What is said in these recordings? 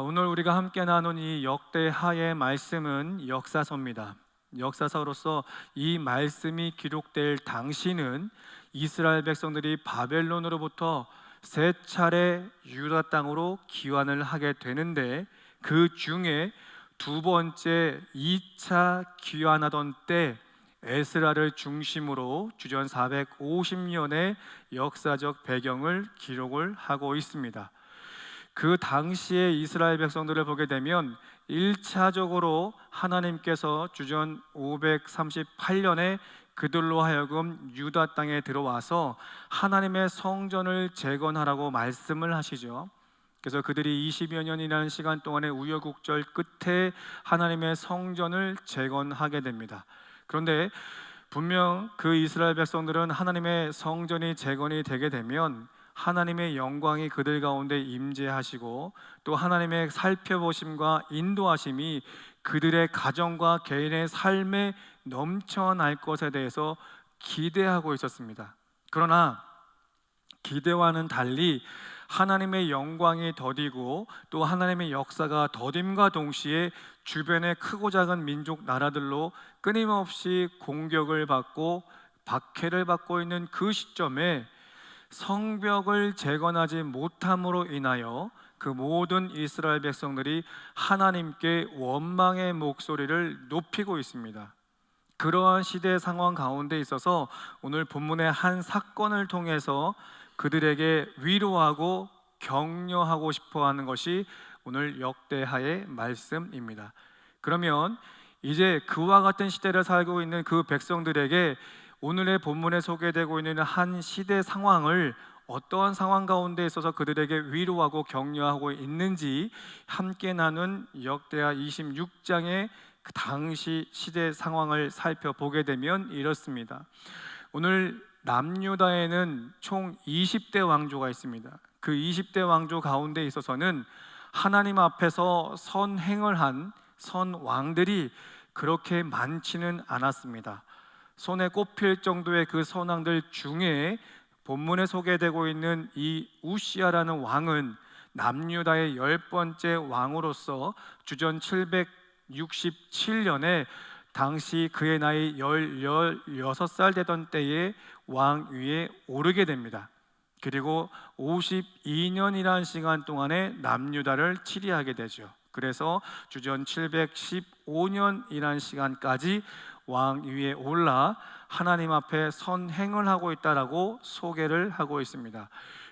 오늘 우리가 함께 나눈 이 역대하의 말씀은 역사서입니다. 역사서로서 이 말씀이 기록될 당시는 이스라엘 백성들이 바벨론으로부터 세 차례 유다 땅으로 귀환을 하게 되는데, 그 중에 두 번째 2차 귀환하던 때 에스라를 중심으로 주전 450년의 역사적 배경을 기록을 하고 있습니다. 그 당시에 이스라엘 백성들을 보게 되면 1차적으로 하나님께서 주전 538년에 그들로 하여금 유다 땅에 들어와서 하나님의 성전을 재건하라고 말씀을 하시죠. 그래서 그들이 20여 년이라는 시간 동안의 우여곡절 끝에 하나님의 성전을 재건하게 됩니다. 그런데 분명 그 이스라엘 백성들은 하나님의 성전이 재건이 되게 되면 하나님의 영광이 그들 가운데 임재하시고, 또 하나님의 살펴보심과 인도하심이 그들의 가정과 개인의 삶에 넘쳐날 것에 대해서 기대하고 있었습니다. 그러나 기대와는 달리 하나님의 영광이 더디고 또 하나님의 역사가 더딤과 동시에 주변의 크고 작은 민족 나라들로 끊임없이 공격을 받고 박해를 받고 있는 그 시점에 성벽을 재건하지 못함으로 인하여 그 모든 이스라엘 백성들이 하나님께 원망의 목소리를 높이고 있습니다. 그러한 시대 상황 가운데 있어서 오늘 본문의 한 사건을 통해서 그들에게 위로하고 격려하고 싶어 하는 것이 오늘 역대하의 말씀입니다. 그러면 이제 그와 같은 시대를 살고 있는 그 백성들에게 오늘의 본문에 소개되고 있는 한 시대 상황을 어떠한 상황 가운데 있어서 그들에게 위로하고 격려하고 있는지 함께 나눈 역대하 26장의 그 당시 시대 상황을 살펴보게 되면 이렇습니다. 오늘 남유다에는 총 20대 왕조가 있습니다. 그 20대 왕조 가운데 있어서는 하나님 앞에서 선행을 한 선왕들이 그렇게 많지는 않았습니다. 손에 꼽힐 정도의 그 선왕들 중에 본문에 소개되고 있는 이 우시야라는 왕은 남유다의 10번째 왕으로서 주전 767년에 당시 그의 나이 16살 되던 때에 왕 위에 오르게 됩니다. 그리고 52년이라는 시간 동안에 남유다를 치리하게 되죠. 그래서 주전 715년이라는 시간까지 왕 위에 올라 하나님 앞에 선행을 하고 있다라고 소개를 하고 있습니다.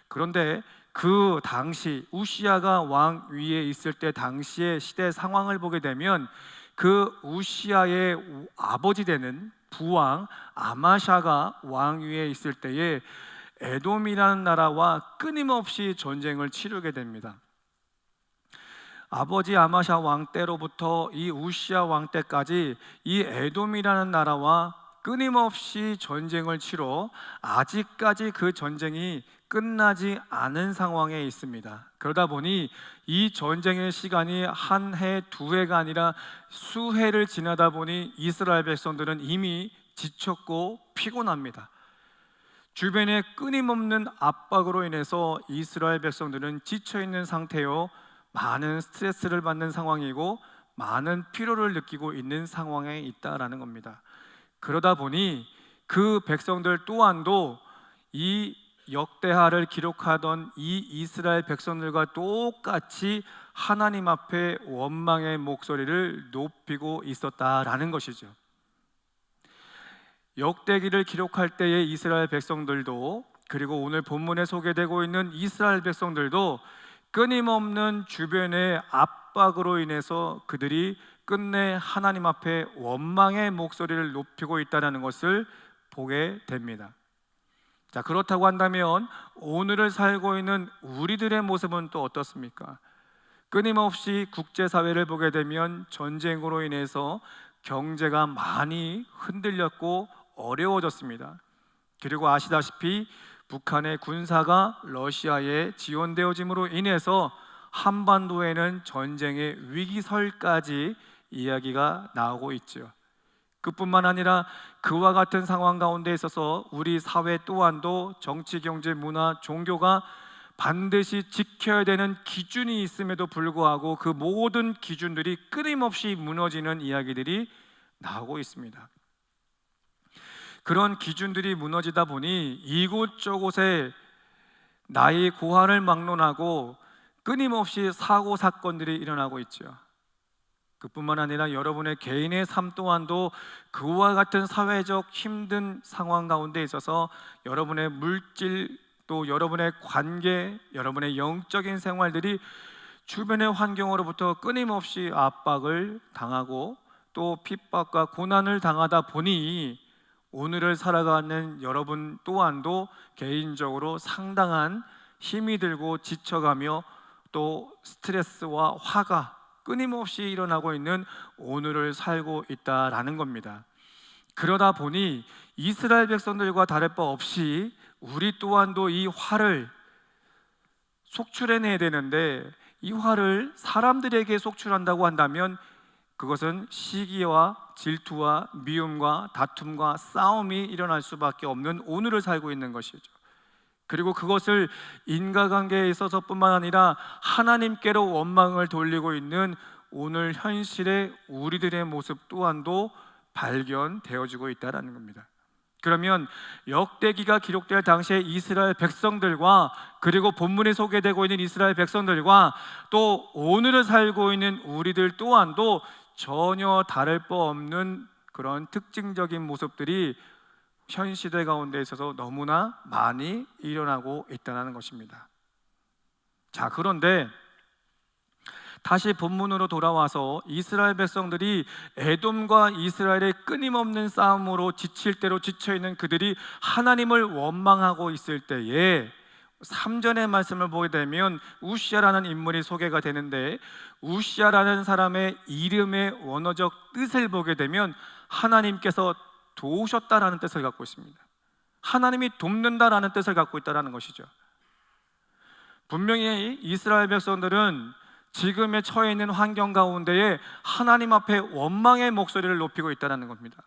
그런데 그 당시 우시야가 왕 위에 있을 때 당시의 시대 상황을 보게 되면 그 우시야의 아버지 되는 부왕 아마샤가 왕 위에 있을 때에 에돔이라는 나라와 끊임없이 전쟁을 치르게 됩니다. 아버지 아마샤 왕 때로부터 이 우시야 왕 때까지 이 에돔이라는 나라와 끊임없이 전쟁을 치러 아직까지 그 전쟁이 끝나지 않은 상황에 있습니다. 그러다 보니 이 전쟁의 시간이 한 해, 두 해가 아니라 수해를 지나다 보니 이스라엘 백성들은 이미 지쳤고 피곤합니다. 주변의 끊임없는 압박으로 인해서 이스라엘 백성들은 지쳐있는 상태요, 많은 스트레스를 받는 상황이고 많은 피로를 느끼고 있는 상황에 있다라는 겁니다. 그러다 보니 그 백성들 또한도 이 역대하를 기록하던 이 이스라엘 백성들과 똑같이 하나님 앞에 원망의 목소리를 높이고 있었다라는 것이죠. 역대기를 기록할 때의 이스라엘 백성들도, 그리고 오늘 본문에 소개되고 있는 이스라엘 백성들도 끊임없는 주변의 압박으로 인해서 그들이 끝내 하나님 앞에 원망의 목소리를 높이고 있다는 것을 보게 됩니다. 자, 그렇다고 한다면 오늘을 살고 있는 우리들의 모습은 또 어떻습니까? 끊임없이 국제사회를 보게 되면 전쟁으로 인해서 경제가 많이 흔들렸고 어려워졌습니다. 그리고 아시다시피 북한의 군사가 러시아에 지원되어짐으로 인해서 한반도에는 전쟁의 위기설까지 이야기가 나오고 있죠. 그뿐만 아니라 그와 같은 상황 가운데 있어서 우리 사회 또한도 정치, 경제, 문화, 종교가 반드시 지켜야 되는 기준이 있음에도 불구하고 그 모든 기준들이 끊임없이 무너지는 이야기들이 나오고 있습니다. 그런 기준들이 무너지다 보니 이곳저곳에 나의 고난을 막론하고 끊임없이 사고 사건들이 일어나고 있죠. 그뿐만 아니라 여러분의 개인의 삶 또한도 그와 같은 사회적 힘든 상황 가운데 있어서 여러분의 물질 또 여러분의 관계, 여러분의 영적인 생활들이 주변의 환경으로부터 끊임없이 압박을 당하고 또 핍박과 고난을 당하다 보니 오늘을 살아가는 여러분 또한도 개인적으로 상당한 힘이 들고 지쳐가며 또 스트레스와 화가 끊임없이 일어나고 있는 오늘을 살고 있다라는 겁니다. 그러다 보니 이스라엘 백성들과 다를 바 없이 우리 또한도 이 화를 속출해내야 되는데, 이 화를 사람들에게 속출한다고 한다면 그것은 시기와 질투와 미움과 다툼과 싸움이 일어날 수밖에 없는 오늘을 살고 있는 것이죠. 그리고 그것을 인과관계에 있어서뿐만 아니라 하나님께로 원망을 돌리고 있는 오늘 현실의 우리들의 모습 또한도 발견되어지고 있다는 겁니다. 그러면 역대기가 기록될 당시에 이스라엘 백성들과 그리고 본문에 소개되고 있는 이스라엘 백성들과 또 오늘을 살고 있는 우리들 또한도 전혀 다를 바 없는 그런 특징적인 모습들이 현 시대 가운데 있어서 너무나 많이 일어나고 있다는 것입니다. 자, 그런데 다시 본문으로 돌아와서 이스라엘 백성들이 에돔과 이스라엘의 끊임없는 싸움으로 지칠 대로 지쳐있는 그들이 하나님을 원망하고 있을 때에 3절의 말씀을 보게 되면 우시아라는 인물이 소개가 되는데, 우시아라는 사람의 이름의 원어적 뜻을 보게 되면 하나님께서 도우셨다라는 뜻을 갖고 있습니다. 하나님이 돕는다라는 뜻을 갖고 있다는 것이죠. 분명히 이스라엘 백성들은 지금에 처해 있는 환경 가운데에 하나님 앞에 원망의 목소리를 높이고 있다는 겁니다.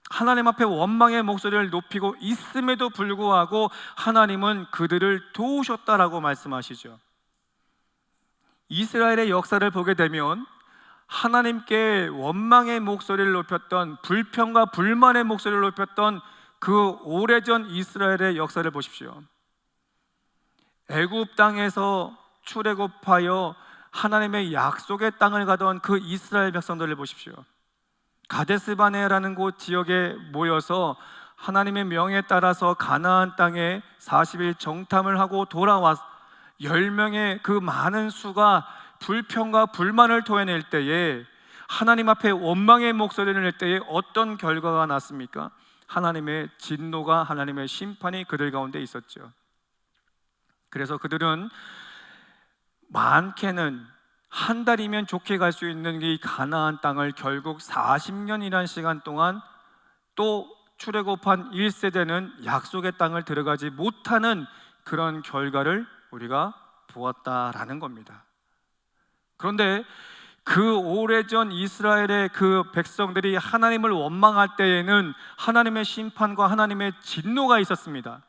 하나님 앞에 원망의 목소리를 높이고 있음에도 불구하고 하나님은 그들을 도우셨다라고 말씀하시죠. 이스라엘의 역사를 보게 되면 하나님께 원망의 목소리를 높였던, 불평과 불만의 목소리를 높였던 그 오래전 이스라엘의 역사를 보십시오. 애굽 땅에서 출애굽하여 하나님의 약속의 땅을 가던 그 이스라엘 백성들을 보십시오. 가데스바네라는 곳 지역에 모여서 하나님의 명에 따라서 가나안 땅에 40일 정탐을 하고 돌아와 10명의 그 많은 수가 불평과 불만을 토해낼 때에, 하나님 앞에 원망의 목소리를 낼 때에 어떤 결과가 났습니까? 하나님의 진노가, 하나님의 심판이 그들 가운데 있었죠. 그래서 그들은 많게는 한 달이면 좋게 갈 수 있는 이 가나안 땅을 결국 40년이라는 시간 동안 또 출애굽한 1세대는 약속의 땅을 들어가지 못하는 그런 결과를 우리가 보았다라는 겁니다. 그런데 그 오래전 이스라엘의 그 백성들이 하나님을 원망할 때에는 하나님의 심판과 하나님의 진노가 있었습니다.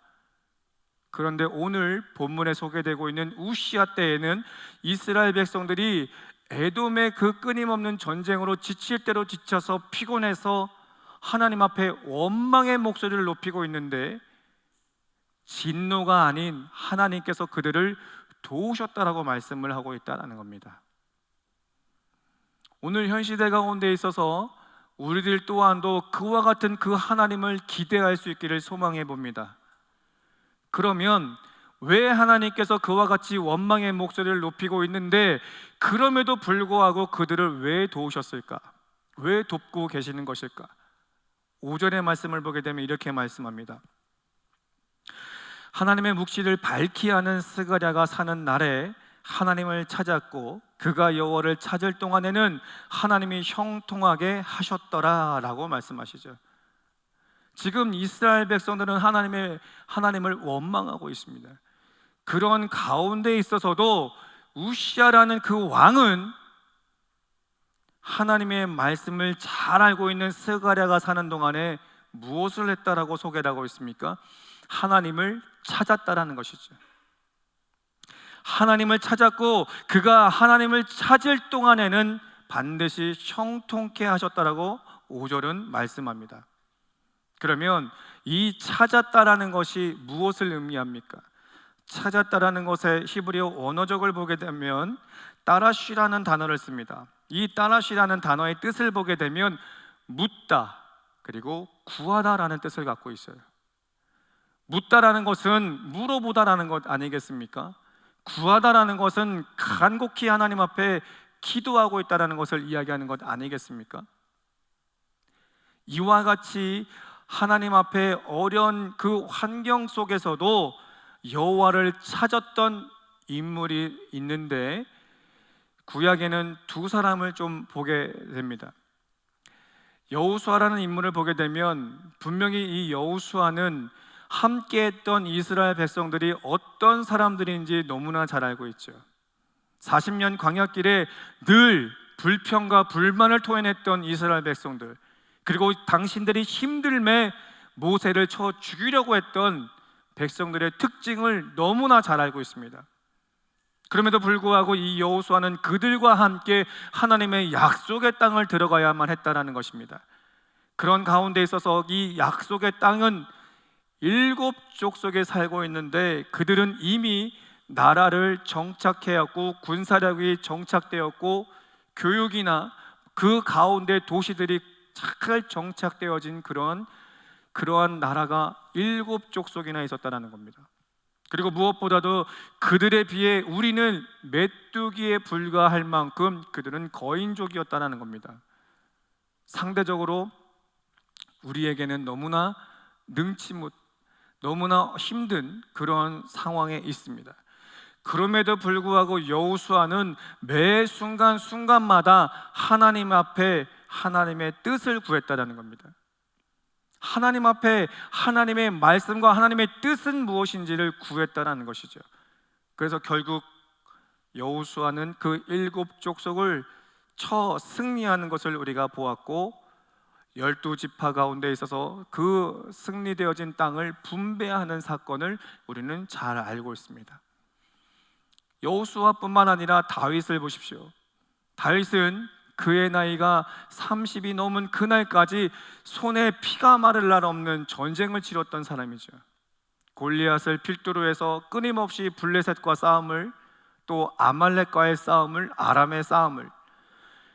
그런데 오늘 본문에 소개되고 있는 우시아 때에는 이스라엘 백성들이 에돔의 그 끊임없는 전쟁으로 지칠 대로 지쳐서 피곤해서 하나님 앞에 원망의 목소리를 높이고 있는데, 진노가 아닌 하나님께서 그들을 도우셨다라고 말씀을 하고 있다는 겁니다. 오늘 현 시대 가운데 있어서 우리들 또한도 그와 같은 그 하나님을 기대할 수 있기를 소망해 봅니다. 그러면 왜 하나님께서 그와 같이 원망의 목소리를 높이고 있는데 그럼에도 불구하고 그들을 왜 도우셨을까? 왜 돕고 계시는 것일까? 5절의 말씀을 보게 되면 이렇게 말씀합니다. 하나님의 묵시를 밝히 아는 스가랴가 사는 날에 하나님을 찾았고 그가 여호와를 찾을 동안에는 하나님이 형통하게 하셨더라 라고 말씀하시죠. 지금 이스라엘 백성들은 하나님을 원망하고 있습니다. 그런 가운데 있어서도 우시아라는 그 왕은 하나님의 말씀을 잘 알고 있는 스가랴가 사는 동안에 무엇을 했다라고 소개를 하고 있습니까? 하나님을 찾았다라는 것이죠. 하나님을 찾았고 그가 하나님을 찾을 동안에는 반드시 형통케 하셨다라고 5절은 말씀합니다. 그러면 이 찾았다라는 것이 무엇을 의미합니까? 찾았다라는 것의 히브리어 원어적을 보게 되면 따라쉬라는 단어를 씁니다. 이 따라쉬라는 단어의 뜻을 보게 되면 묻다 그리고 구하다라는 뜻을 갖고 있어요. 묻다라는 것은 물어보다라는 것 아니겠습니까? 구하다라는 것은 간곡히 하나님 앞에 기도하고 있다라는 것을 이야기하는 것 아니겠습니까? 이와 같이 하나님 앞에 어려운 그 환경 속에서도 여호와를 찾았던 인물이 있는데 구약에는 두 사람을 좀 보게 됩니다. 여호수아라는 인물을 보게 되면 분명히 이 여호수아는 함께했던 이스라엘 백성들이 어떤 사람들인지 너무나 잘 알고 있죠. 40년 광야길에 늘 불평과 불만을 토해냈던 이스라엘 백성들, 그리고 당신들이 힘들매 모세를 쳐 죽이려고 했던 백성들의 특징을 너무나 잘 알고 있습니다. 그럼에도 불구하고 이 여호수아는 그들과 함께 하나님의 약속의 땅을 들어가야만 했다라는 것입니다. 그런 가운데 있어서 이 약속의 땅은 7 족속에 살고 있는데 그들은 이미 나라를 정착해왔고 군사력이 정착되었고 교육이나 그 가운데 도시들이 잘 정착되어진 그러한 나라가 7 족속이나 있었다는 겁니다. 그리고 무엇보다도 그들에 비해 우리는 메뚜기에 불과할 만큼 그들은 거인족이었다는 겁니다. 상대적으로 우리에게는 너무나 너무나 힘든 그런 상황에 있습니다. 그럼에도 불구하고 여호수아는 매 순간순간마다 하나님 앞에 하나님의 뜻을 구했다는 겁니다. 하나님 앞에 하나님의 말씀과 하나님의 뜻은 무엇인지를 구했다는 것이죠. 그래서 결국 여호수아는 그 7 족속을 쳐 승리하는 것을 우리가 보았고 12지파 가운데 있어서 그 승리되어진 땅을 분배하는 사건을 우리는 잘 알고 있습니다. 여호수아뿐만 아니라 다윗을 보십시오. 다윗은 그의 나이가 30이 넘은 그날까지 손에 피가 마를 날 없는 전쟁을 치렀던 사람이죠. 골리앗을 필두로 해서 끊임없이 블레셋과 싸움을, 또 아말렉과의 싸움을, 아람의 싸움을,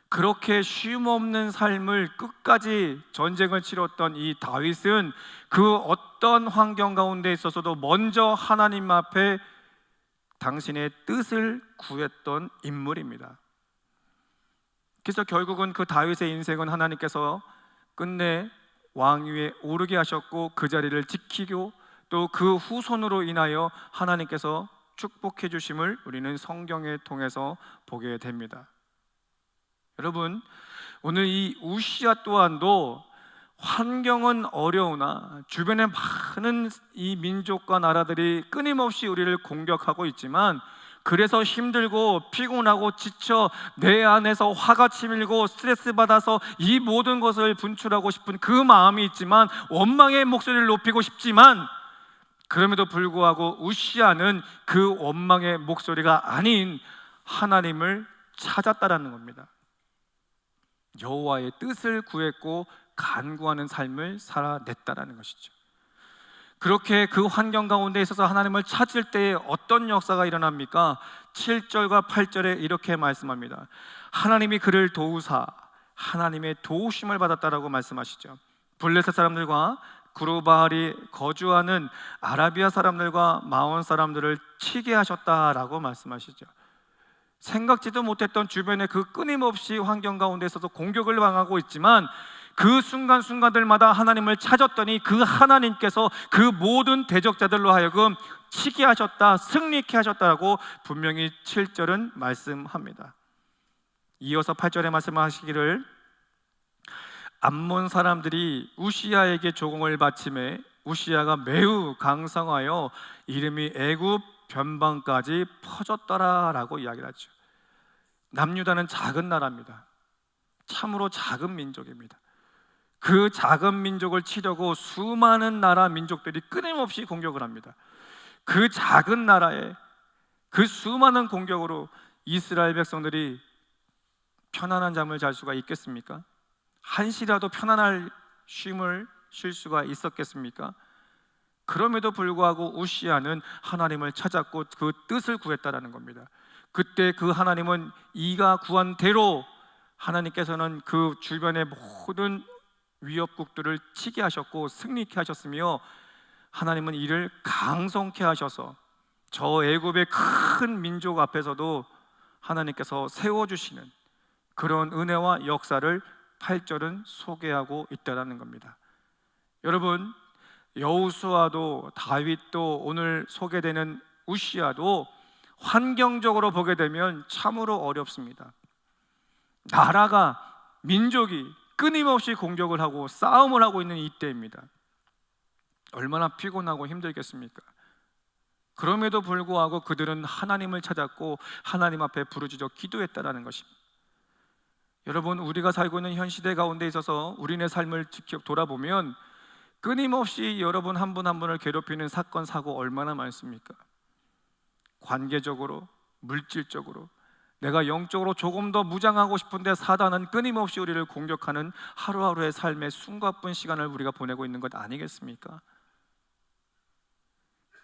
그렇게 쉼없는 삶을 끝까지 전쟁을 치렀던 이 다윗은 그 어떤 환경 가운데 있어서도 먼저 하나님 앞에 당신의 뜻을 구했던 인물입니다. 그래서 결국은 그 다윗의 인생은 하나님께서 끝내 왕위에 오르게 하셨고 그 자리를 지키고 또 그 후손으로 인하여 하나님께서 축복해 주심을 우리는 성경에 통해서 보게 됩니다. 여러분, 오늘 이 우시야 또한도 환경은 어려우나 주변에 많은 이 민족과 나라들이 끊임없이 우리를 공격하고 있지만, 그래서 힘들고 피곤하고 지쳐 내 안에서 화가 치밀고 스트레스 받아서 이 모든 것을 분출하고 싶은 그 마음이 있지만, 원망의 목소리를 높이고 싶지만, 그럼에도 불구하고 우시야는 그 원망의 목소리가 아닌 하나님을 찾았다라는 겁니다. 여호와의 뜻을 구했고 간구하는 삶을 살아냈다라는 것이죠. 그렇게 그 환경 가운데 있어서 하나님을 찾을 때에 어떤 역사가 일어납니까? 7절과 8절에 이렇게 말씀합니다. 하나님이 그를 도우사 하나님의 도우심을 받았다라고 말씀하시죠. 블레셋 사람들과 구르바알이 거주하는 아라비아 사람들과 마온 사람들을 치게 하셨다라고 말씀하시죠. 생각지도 못했던 주변의 그 끊임없이 환경 가운데 있어서 공격을 당하고 있지만, 그 순간순간들마다 하나님을 찾았더니 그 하나님께서 그 모든 대적자들로 하여금 치게 하셨다, 승리케 하셨다라고 분명히 7절은 말씀합니다. 이어서 8절에 말씀하시기를, 암몬 사람들이 우시야에게 조공을 바치매 우시야가 매우 강성하여 이름이 애굽 변방까지 퍼졌더라라고 이야기를 하죠. 남유다는 작은 나라입니다. 참으로 작은 민족입니다. 그 작은 민족을 치려고 수많은 나라 민족들이 끊임없이 공격을 합니다. 그 작은 나라에 그 수많은 공격으로 이스라엘 백성들이 편안한 잠을 잘 수가 있겠습니까? 한시라도 편안할 쉼을 쉴 수가 있었겠습니까? 그럼에도 불구하고 우시아는 하나님을 찾았고 그 뜻을 구했다라는 겁니다. 그때 그 하나님은 이가 구한 대로 하나님께서는 그 주변의 모든 위협국들을 치게 하셨고 승리케 하셨으며, 하나님은 이를 강성케 하셔서 저 애굽의 큰 민족 앞에서도 하나님께서 세워주시는 그런 은혜와 역사를 8절은 소개하고 있다는 겁니다. 여러분, 여호수아도 다윗도 오늘 소개되는 우시아도 환경적으로 보게 되면 참으로 어렵습니다. 나라가, 민족이 끊임없이 공격을 하고 싸움을 하고 있는 이때입니다. 얼마나 피곤하고 힘들겠습니까? 그럼에도 불구하고 그들은 하나님을 찾았고 하나님 앞에 부르짖어 기도했다라는 것입니다. 여러분, 우리가 살고 있는 현 시대 가운데 있어서 우리네 삶을 돌아보면 끊임없이 여러분 한 분 한 분을 괴롭히는 사건, 사고 얼마나 많습니까? 관계적으로, 물질적으로, 내가 영적으로 조금 더 무장하고 싶은데 사단은 끊임없이 우리를 공격하는 하루하루의 삶의 숨가쁜 시간을 우리가 보내고 있는 것 아니겠습니까?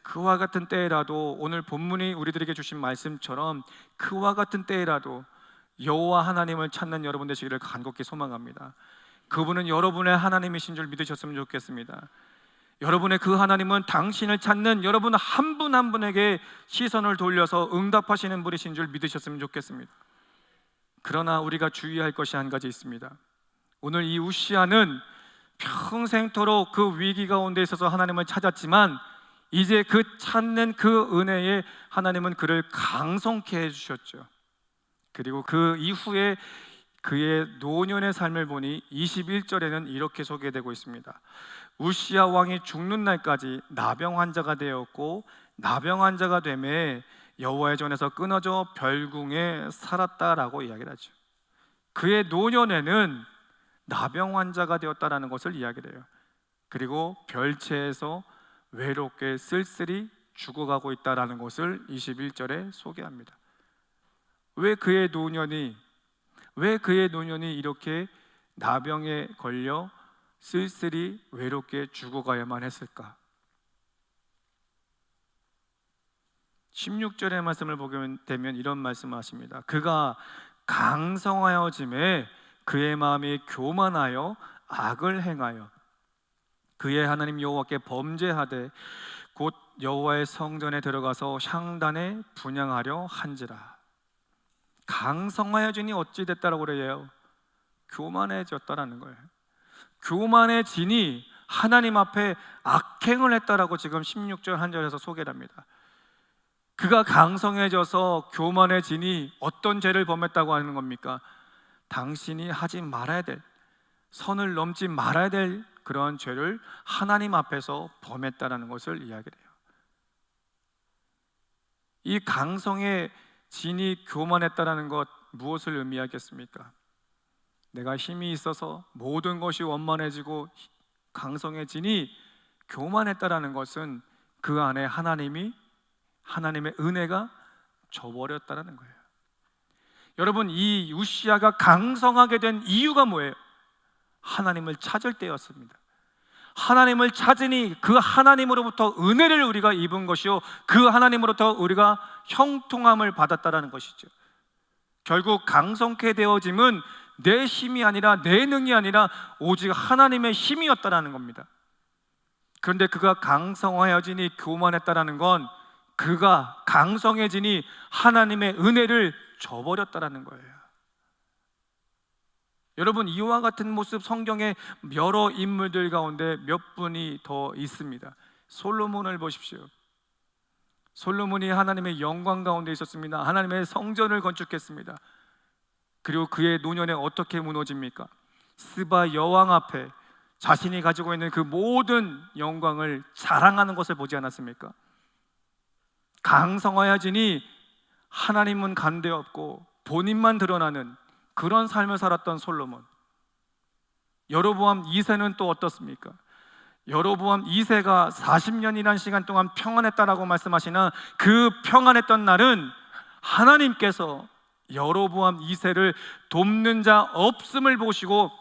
그와 같은 때라도 오늘 본문이 우리들에게 주신 말씀처럼 그와 같은 때라도 여호와 하나님을 찾는 여러분 되시기를 간곡히 소망합니다. 그분은 여러분의 하나님이신 줄 믿으셨으면 좋겠습니다. 여러분의 그 하나님은 당신을 찾는 여러분 한 분 한 분에게 시선을 돌려서 응답하시는 분이신 줄 믿으셨으면 좋겠습니다. 그러나 우리가 주의할 것이 한 가지 있습니다. 오늘 이 우시아는 평생토록 그 위기 가운데 있어서 하나님을 찾았지만 이제 그 찾는 그 은혜에 하나님은 그를 강성케 해주셨죠. 그리고 그 이후에 그의 노년의 삶을 보니 21절에는 이렇게 소개되고 있습니다. 우시아 왕이 죽는 날까지 나병 환자가 되었고 나병 환자가 되매 여호와의 전에서 끊어져 별궁에 살았다라고 이야기를 하죠. 그의 노년에는 나병 환자가 되었다라는 것을 이야기를 해요. 그리고 별채에서 외롭게 쓸쓸히 죽어가고 있다라는 것을 21절에 소개합니다. 왜 그의 노년이 이렇게 나병에 걸려 쓸쓸히 외롭게 죽어가야만 했을까? 16절의 말씀을 보게 되면 이런 말씀을 하십니다. 그가 강성하여짐에 그의 마음이 교만하여 악을 행하여 그의 하나님 여호와께 범죄하되 곧 여호와의 성전에 들어가서 향단에 분향하려 한지라. 강성하여지니 어찌 됐다라고 그래요? 교만해졌다라는 거예요. 교만해지니 하나님 앞에 악행을 했다라고 지금 16절 한 절에서 소개를 합니다. 그가 강성해져서 교만해지니 어떤 죄를 범했다고 하는 겁니까? 당신이 하지 말아야 될, 선을 넘지 말아야 될 그런 죄를 하나님 앞에서 범했다라는 것을 이야기를 해요. 이 강성해지니 교만했다라는 것, 무엇을 의미하겠습니까? 내가 힘이 있어서 모든 것이 원만해지고 강성해지니 교만했다라는 것은 그 안에 하나님의 은혜가 져버렸다라는 거예요. 여러분, 이 우시아가 강성하게 된 이유가 뭐예요? 하나님을 찾을 때였습니다. 하나님을 찾으니 그 하나님으로부터 은혜를 우리가 입은 것이요, 그 하나님으로부터 우리가 형통함을 받았다라는 것이죠. 결국 강성케 되어짐은 내 힘이 아니라, 내 능이 아니라 오직 하나님의 힘이었다라는 겁니다. 그런데 그가 강성하여지니 교만했다라는 건 그가 강성해지니 하나님의 은혜를 저버렸다라는 거예요. 여러분, 이와 같은 모습 성경에 여러 인물들 가운데 몇 분이 더 있습니다. 솔로몬을 보십시오. 솔로몬이 하나님의 영광 가운데 있었습니다. 하나님의 성전을 건축했습니다. 그리고 그의 노년에 어떻게 무너집니까? 스바 여왕 앞에 자신이 가지고 있는 그 모든 영광을 자랑하는 것을 보지 않았습니까? 강성하여지니 하나님은 간대없고 본인만 드러나는 그런 삶을 살았던 솔로몬. 여로보암 2세는 또 어떻습니까? 여로보암 2세가 40년이라는 시간 동안 평안했다라고 말씀하시나 그 평안했던 날은 하나님께서 여로보암 2세를 돕는 자 없음을 보시고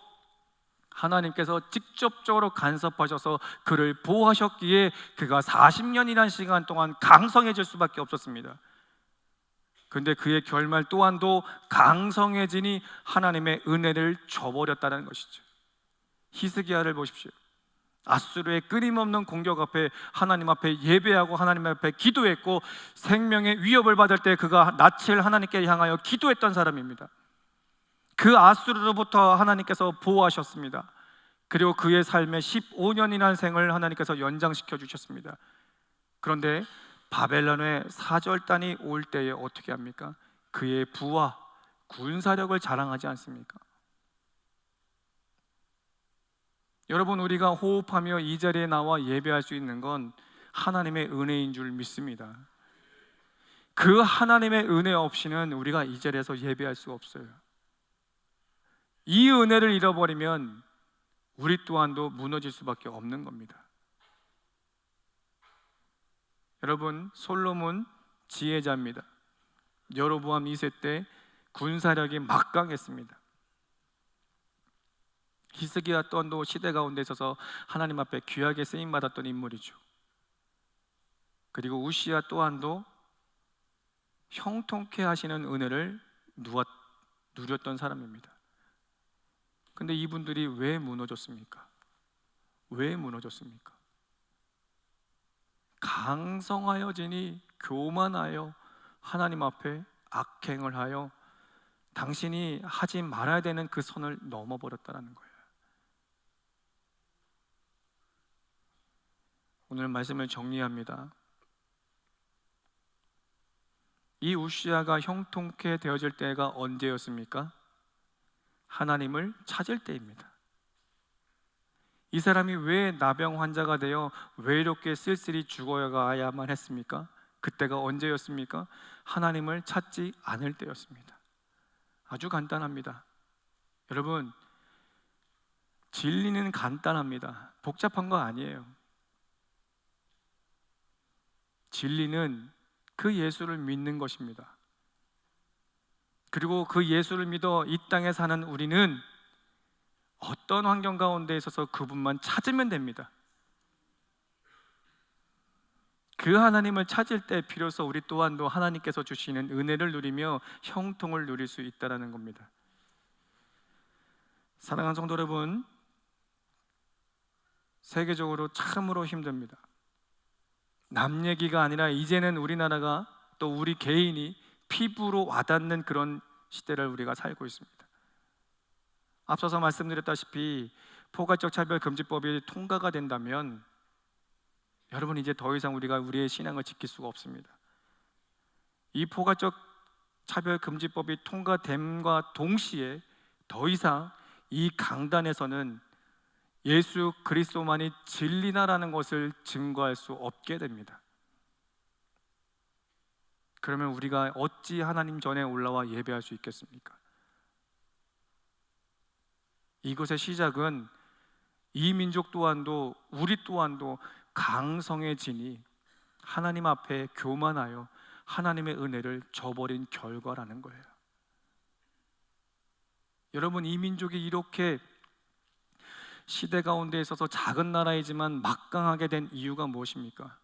하나님께서 직접적으로 간섭하셔서 그를 보호하셨기에 그가 40년이라는 시간 동안 강성해질 수밖에 없었습니다. 그런데 그의 결말 또한도 강성해지니 하나님의 은혜를 저버렸다는 것이죠. 히스기야를 보십시오. 아수르의 끊임없는 공격 앞에 하나님 앞에 예배하고 하나님 앞에 기도했고 생명의 위협을 받을 때 그가 낯을 하나님께 향하여 기도했던 사람입니다. 그 아수르로부터 하나님께서 보호하셨습니다. 그리고 그의 삶에 15년이라는 생을 하나님께서 연장시켜 주셨습니다. 그런데 바벨론의 사절단이 올 때에 어떻게 합니까? 그의 부와 군사력을 자랑하지 않습니까? 여러분, 우리가 호흡하며 이 자리에 나와 예배할 수 있는 건 하나님의 은혜인 줄 믿습니다. 그 하나님의 은혜 없이는 우리가 이 자리에서 예배할 수가 없어요. 이 은혜를 잃어버리면 우리 또한도 무너질 수밖에 없는 겁니다. 여러분, 솔로몬 지혜자입니다. 여로보암 2세 때 군사력이 막강했습니다. 히스기야 또한도 시대 가운데 있어서 하나님 앞에 귀하게 쓰임 받았던 인물이죠. 그리고 우시야 또한도 형통케 하시는 은혜를 누렸던 사람입니다. 근데 이분들이 왜 무너졌습니까? 왜 무너졌습니까? 강성하여지니 교만하여 하나님 앞에 악행을 하여 당신이 하지 말아야 되는 그 선을 넘어버렸다는 거예요. 오늘 말씀을 정리합니다. 이 우시야가 형통케 되어질 때가 언제였습니까? 하나님을 찾을 때입니다. 이 사람이 왜 나병 환자가 되어 외롭게 쓸쓸히 죽어야만 했습니까? 그때가 언제였습니까? 하나님을 찾지 않을 때였습니다. 아주 간단합니다. 여러분, 진리는 간단합니다. 복잡한 거 아니에요. 진리는 그 예수를 믿는 것입니다. 그리고 그 예수를 믿어 이 땅에 사는 우리는 어떤 환경 가운데 있어서 그분만 찾으면 됩니다. 그 하나님을 찾을 때 비로소 우리 또한도 하나님께서 주시는 은혜를 누리며 형통을 누릴 수 있다는 겁니다. 사랑하는 성도 여러분, 세계적으로 참으로 힘듭니다. 남 얘기가 아니라 이제는 우리나라가 또 우리 개인이 피부로 와닿는 그런 시대를 우리가 살고 있습니다. 앞서서 말씀드렸다시피 포괄적 차별금지법이 통과가 된다면 여러분, 이제 더 이상 우리가 우리의 신앙을 지킬 수가 없습니다. 이 포괄적 차별금지법이 통과됨과 동시에 더 이상 이 강단에서는 예수 그리스도만이 진리다라는 것을 증거할 수 없게 됩니다. 그러면 우리가 어찌 하나님 전에 올라와 예배할 수 있겠습니까? 이것의 시작은 이 민족 또한도 우리 또한도 강성해지니 하나님 앞에 교만하여 하나님의 은혜를 저버린 결과라는 거예요. 여러분, 이 민족이 이렇게 시대 가운데 있어서 작은 나라이지만 막강하게 된 이유가 무엇입니까?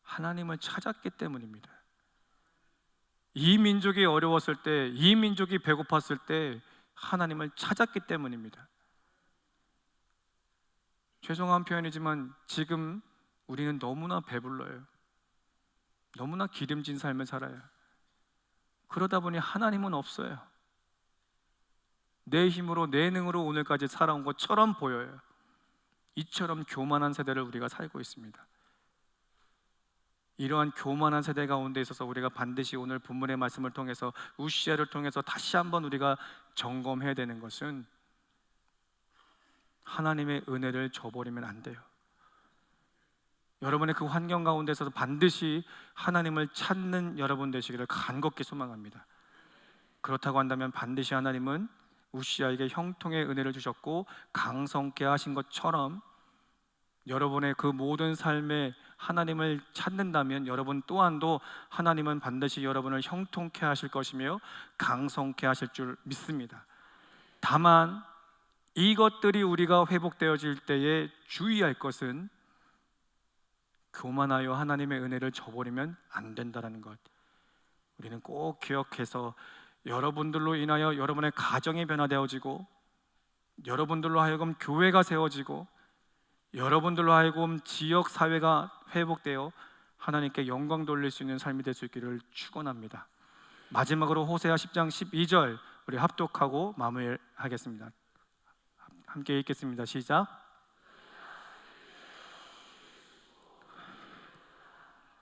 하나님을 찾았기 때문입니다. 이 민족이 어려웠을 때, 이 민족이 배고팠을 때 하나님을 찾았기 때문입니다. 죄송한 표현이지만 지금 우리는 너무나 배불러요. 너무나 기름진 삶을 살아요. 그러다 보니 하나님은 없어요. 내 힘으로 내 능으로 오늘까지 살아온 것처럼 보여요. 이처럼 교만한 세대를 우리가 살고 있습니다. 이러한 교만한 세대 가운데 있어서 우리가 반드시 오늘 본문의 말씀을 통해서 우시야를 통해서 다시 한번 우리가 점검해야 되는 것은 하나님의 은혜를 저버리면 안 돼요. 여러분의 그 환경 가운데 있어서 반드시 하나님을 찾는 여러분 되시기를 간곡히 소망합니다. 그렇다고 한다면 반드시 하나님은 우시아에게 형통의 은혜를 주셨고 강성케 하신 것처럼 여러분의 그 모든 삶에 하나님을 찾는다면 여러분 또한도 하나님은 반드시 여러분을 형통케 하실 것이며 강성케 하실 줄 믿습니다. 다만 이것들이 우리가 회복되어질 때에 주의할 것은 교만하여 하나님의 은혜를 저버리면 안 된다는 것. 우리는 꼭 기억해서 여러분들로 인하여 여러분의 가정이 변화되어지고 여러분들로 하여금 교회가 세워지고 여러분들로 하여금 지역 사회가 회복되어 하나님께 영광 돌릴 수 있는 삶이 될 수 있기를 축원합니다. 마지막으로 호세아 10장 12절 우리 합독하고 마무리하겠습니다. 함께 읽겠습니다. 시작.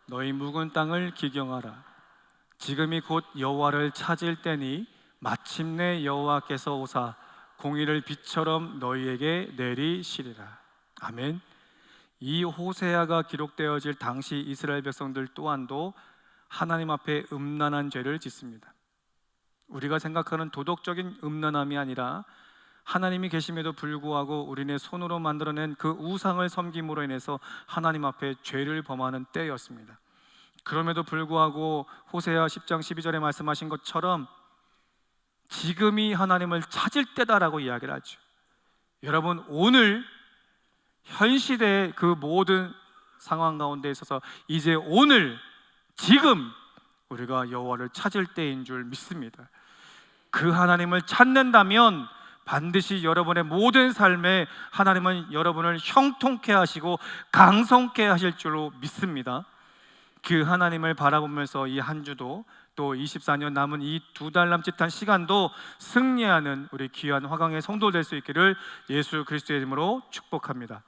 너희 묵은 땅을 기경하라. 지금이 곧 여호와를 찾을 때니 마침내 여호와께서 오사 공의를 빛처럼 너희에게 내리시리라. 아멘. 이 호세아가 기록되어질 당시 이스라엘 백성들 또한도 하나님 앞에 음란한 죄를 짓습니다. 우리가 생각하는 도덕적인 음란함이 아니라 하나님이 계심에도 불구하고 우리네 손으로 만들어낸 그 우상을 섬김으로 인해서 하나님 앞에 죄를 범하는 때였습니다. 그럼에도 불구하고 호세아 10장 12절에 말씀하신 것처럼 지금이 하나님을 찾을 때다라고 이야기를 하죠. 여러분, 오늘 현 시대의 그 모든 상황 가운데 있어서 이제 오늘 지금 우리가 여호와를 찾을 때인 줄 믿습니다. 그 하나님을 찾는다면 반드시 여러분의 모든 삶에 하나님은 여러분을 형통케 하시고 강성케 하실 줄로 믿습니다. 그 하나님을 바라보면서 이 한 주도 또 24년 남은 이 2달 남짓한 시간도 승리하는 우리 귀한 화강의 성도 될 수 있기를 예수 그리스도의 이름으로 축복합니다.